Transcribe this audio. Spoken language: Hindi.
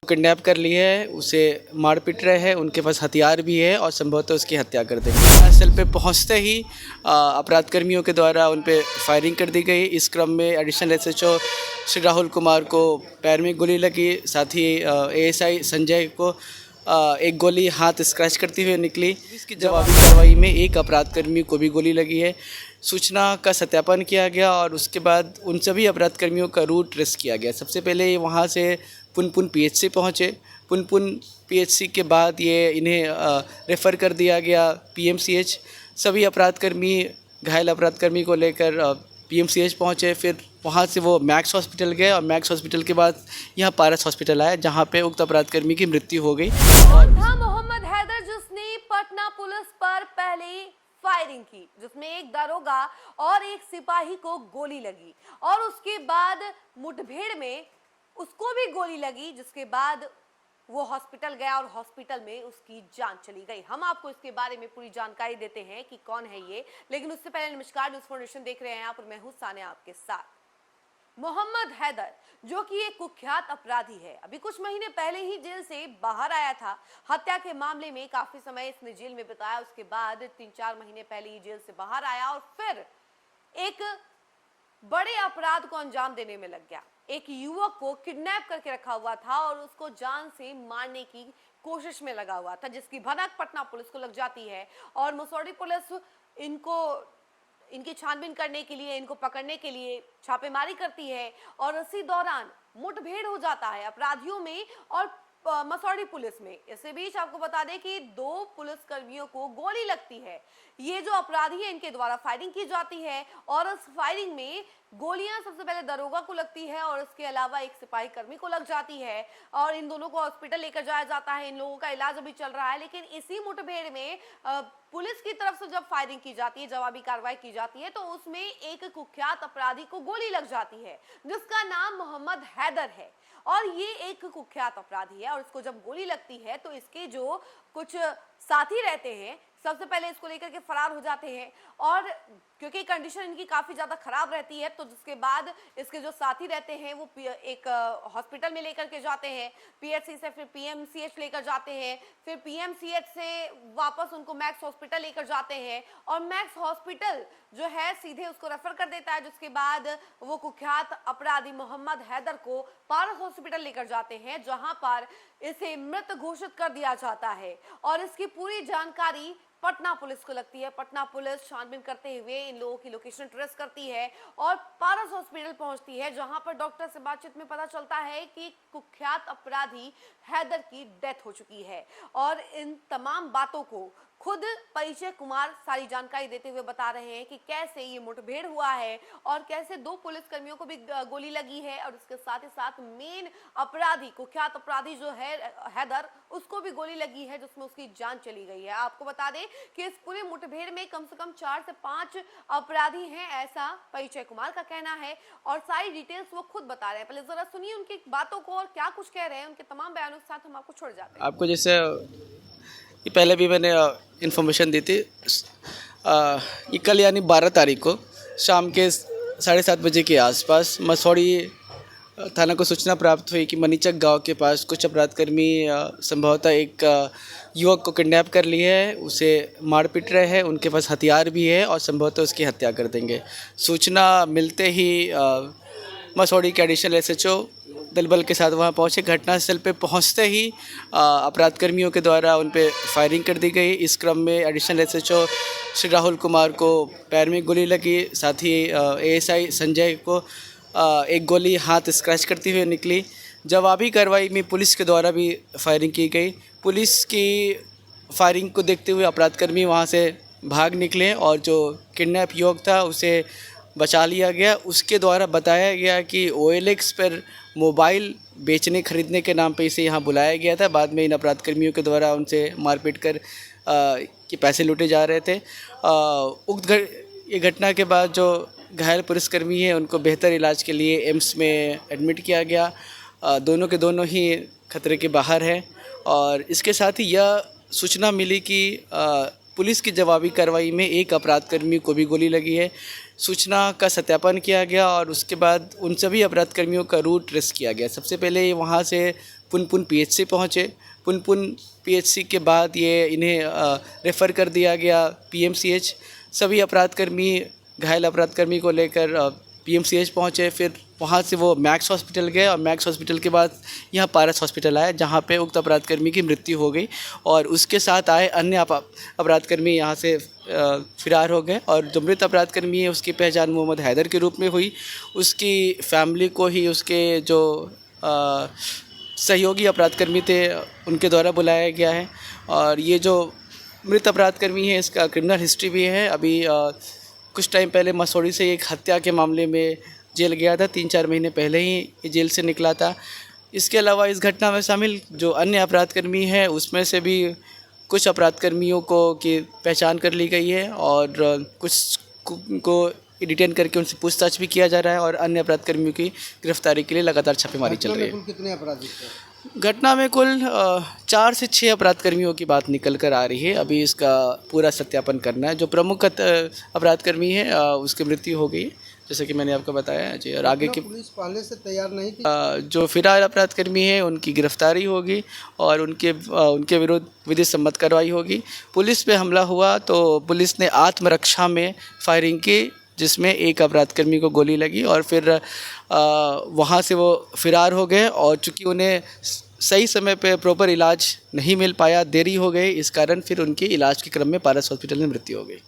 किडनैप कर ली है, उसे मार पीट रहे हैं, उनके पास हथियार भी है और संभवतः उसकी हत्या कर देंगे। स्थल पे पहुंचते ही अपराध कर्मियों के द्वारा उन पे फायरिंग कर दी गई। इस क्रम में एडिशनल एसएचओ श्री राहुल कुमार को पैर में गोली लगी, साथ ही एएसआई संजय को एक गोली हाथ स्क्रैच करती हुई निकली। इसकी जवाबी कार्रवाई में एक अपराध कर्मी को भी गोली लगी है। सूचना का सत्यापन किया गया और उसके बाद उन सभी अपराध कर्मियों का रूट ट्रेस किया गया। सबसे पहले वहाँ से पुनपुन पीएचसी पहुँचे। पुनपुन पीएचसी के बाद ये इन्हें रेफ़र कर दिया गया पीएमसीएच। सभी अपराध कर्मी घायल अपराध कर्मी को लेकर पीएमसीएच पहुँचे। फिर वहाँ से वो मैक्स हॉस्पिटल गए और मैक्स हॉस्पिटल के बाद यहाँ पारस हॉस्पिटल आए, जहाँ पे उक्त अपराध कर्मी की मृत्यु हो गई। कौन था मोहम्मद हैदर जिसने पटना पुलिस पर पहले फायरिंग की, जिसमें एक दारोगा और एक सिपाही को गोली लगी और उसके बाद मुठभेड़ में उसको भी गोली लगी, जिसके बाद वो हॉस्पिटल गया और हॉस्पिटल में उसकी जान चली गई। हम आपको इसके बारे में पूरी जानकारी देते हैं कि कौन है ये, लेकिन उससे पहले नमस्कार, न्यूज़ फाउंडेशन देख रहे हैं आप और मैं हूं सानिया आपके साथ। मोहम्मद हैदर जो कि एक कुख्यात अपराधी है, अभी कुछ महीने पहले ही जेल से बाहर आया था। हत्या के मामले में काफी समय इसने जेल में बिताया, उसके बाद 3-4 महीने पहले ही जेल से बाहर आया और फिर एक बड़े अपराध को अंजाम देने में लग गया। एक युवक को किडनैप करके रखा हुआ था और उसको जान से मारने की कोशिश में लगा हुआ था, जिसकी भनक पटना पुलिस को लग जाती है और मसौढ़ी पुलिस इनकी छानबीन करने के लिए, इनको पकड़ने के लिए छापेमारी करती है और इसी दौरान मुठभेड़ हो जाता है अपराधियों में और मसौढ़ी पुलिस में। इसी बीच आपको बता दें कि 2 पुलिस कर्मियों को गोली लगती है। ये जो अपराधी है इनके द्वारा फायरिंग की जाती है और उस फायरिंग में गोलियां सबसे पहले दरोगा को लगती है और इसके अलावा एक सिपाही कर्मी को लग जाती है और इन दोनों को हॉस्पिटल लेकर जाया जाता है। इन लोगों का इलाज अभी चल रहा है, लेकिन इसी मुठभेड़ में पुलिस की तरफ से जब फायरिंग की जाती है, जवाबी कार्रवाई की जाती है, तो उसमें एक कुख्यात अपराधी को गोली लग जाती है जिसका नाम मोहम्मद हैदर है और ये एक कुख्यात अपराधी है। और इसको जब गोली लगती है तो इसके जो कुछ साथी रहते हैं सबसे पहले इसको लेकर के फरार हो जाते हैं और क्योंकि कंडीशन इनकी काफी ज्यादा खराब रहती है, तो जिसके बाद इसके जो साथी रहते हैं वो एक हॉस्पिटल में लेकर के जाते हैं, पीएचसी से फिर पीएमसीएच लेकर जाते हैं, फिर पीएमसीएच से वापस उनको मैक्स हॉस्पिटल लेकर जाते हैं और मैक्स हॉस्पिटल जो है सीधे उसको रेफर कर देता है, जिसके बाद वो कुख्यात अपराधी मोहम्मद हैदर को पारस हॉस्पिटल लेकर जाते हैं, जहां पर इसे मृत घोषित कर दिया जाता है और इसकी पूरी जानकारी पटना पुलिस को लगती है। पटना पुलिस छानबीन करते हुए इन लोगों की लोकेशन ट्रेस करती है और पारस हॉस्पिटल पहुंचती है, जहां पर डॉक्टर से बातचीत में पता चलता है कि कुख्यात अपराधी हैदर की डेथ हो चुकी है। और इन तमाम बातों को खुद परिचय कुमार सारी जानकारी देते हुए बता रहे हैं कि कैसे ये मुठभेड़ हुआ है और कैसे 2 पुलिसकर्मियों को भी गोली लगी है और इसके साथ ही साथ मेन अपराधी, कुख्यात अपराधी जो है हैदर, उसको भी गोली लगी है जिसमें उसकी जान चली गई है। आपको बता दें कि इस पूरे मुठभेड़ में कम से कम 4 से 5 अपराधी हैं, ऐसा परिचय कुमार का कहना है और सारी डिटेल्स वो खुद बता रहे हैं। पहले जरा सुनिए उनकी बातों को और क्या कुछ कह रहे हैं, उनके तमाम बयानों के साथ हम आपको छोड़ जाते हैं। आपको जैसे ये पहले भी मैंने इन्फॉर्मेशन दी थी, ये कल यानी 12 तारीख को शाम के 7:30 बजे के आसपास मसौढ़ी थाना को सूचना प्राप्त हुई कि मनीचक गांव के पास कुछ अपराधकर्मी संभवतः एक युवक को किडनैप कर लिए है, उसे मार पीट रहे हैं, उनके पास हथियार भी है और संभवतः उसकी हत्या कर देंगे। सूचना मिलते ही मसौढ़ी के एडिशनल एसएचओ दल बल के साथ वहाँ पहुँचे। घटनास्थल पे पहुँचते ही अपराध कर्मियों के द्वारा उन पे फायरिंग कर दी गई। इस क्रम में एडिशनल एसएचओ श्री राहुल कुमार को पैर में गोली लगी, साथ ही एएसआई संजय को एक गोली हाथ स्क्रैच करती हुई निकली। जवाबी कार्रवाई में पुलिस के द्वारा भी फायरिंग की गई। पुलिस की फायरिंग को देखते हुए अपराधकर्मी वहाँ से भाग निकले और जो किडनैप युवक था उसे बचा लिया गया। उसके द्वारा बताया गया कि OLX पर मोबाइल बेचने खरीदने के नाम पे इसे यहाँ बुलाया गया था। बाद में इन अपराधकर्मियों के द्वारा उनसे मारपीट कर कि पैसे लूटे जा रहे थे। ये घटना के बाद जो घायल पुलिसकर्मी हैं उनको बेहतर इलाज के लिए एम्स में एडमिट किया गया। दोनों के दोनों ही खतरे के बाहर हैं और इसके साथ ही यह सूचना मिली कि पुलिस की जवाबी कार्रवाई में एक अपराधकर्मी को भी गोली लगी है। सूचना का सत्यापन किया गया और उसके बाद उन सभी अपराध कर्मियों का रूट ट्रेस किया गया। सबसे पहले वहाँ से पुनपुन पीएचसी पहुँचे। पुनपुन पीएचसी के बाद ये इन्हें रेफ़र कर दिया गया पीएमसीएच। सभी अपराधकर्मी घायल अपराधकर्मी को लेकर पीएमसीएच पहुँचे। फिर वहाँ से वो मैक्स हॉस्पिटल गए और मैक्स हॉस्पिटल के बाद यहाँ पारस हॉस्पिटल आए, जहाँ पे उक्त अपराधकर्मी की मृत्यु हो गई और उसके साथ आए अन्य अपराधकर्मी यहाँ से फरार हो गए। और जो मृत अपराधकर्मी है उसकी पहचान मोहम्मद हैदर के रूप में हुई। उसकी फैमिली को ही उसके जो सहयोगी अपराधकर्मी थे उनके द्वारा बुलाया गया है। और ये जो मृत अपराधकर्मी है इसका क्रिमिनल हिस्ट्री भी है। अभी कुछ टाइम पहले मसौड़ी से एक हत्या के मामले में जेल गया था, 3-4 महीने पहले ही ये जेल से निकला था। इसके अलावा इस घटना में शामिल जो अन्य अपराधकर्मी हैं उसमें से भी कुछ अपराधकर्मियों की पहचान कर ली गई है और कुछ को डिटेन करके उनसे पूछताछ भी किया जा रहा है और अन्य अपराधकर्मियों की गिरफ्तारी के लिए लगातार छापेमारी चल रही है। कितने अपराधी थे? घटना में कुल 4 से 6 अपराधकर्मियों की बात निकल कर आ रही है। अभी इसका पूरा सत्यापन करना है। जो प्रमुख अपराधकर्मी है उसकी मृत्यु हो गई, जैसे कि मैंने आपको बताया जी। और आगे की पुलिस पहले से तैयार नहीं थी। जो फिरार अपराधकर्मी है उनकी गिरफ्तारी होगी और उनके विरुद्ध विधि सम्मत कार्रवाई होगी। पुलिस पे हमला हुआ तो पुलिस ने आत्मरक्षा में फायरिंग की, जिसमें एक अपराधकर्मी को गोली लगी और फिर वहाँ से वो फरार हो गए। और चूँकि उन्हें सही समय पे प्रॉपर इलाज नहीं मिल पाया, देरी हो गई, इस कारण फिर उनकी इलाज के क्रम में पारस हॉस्पिटल में मृत्यु हो गई।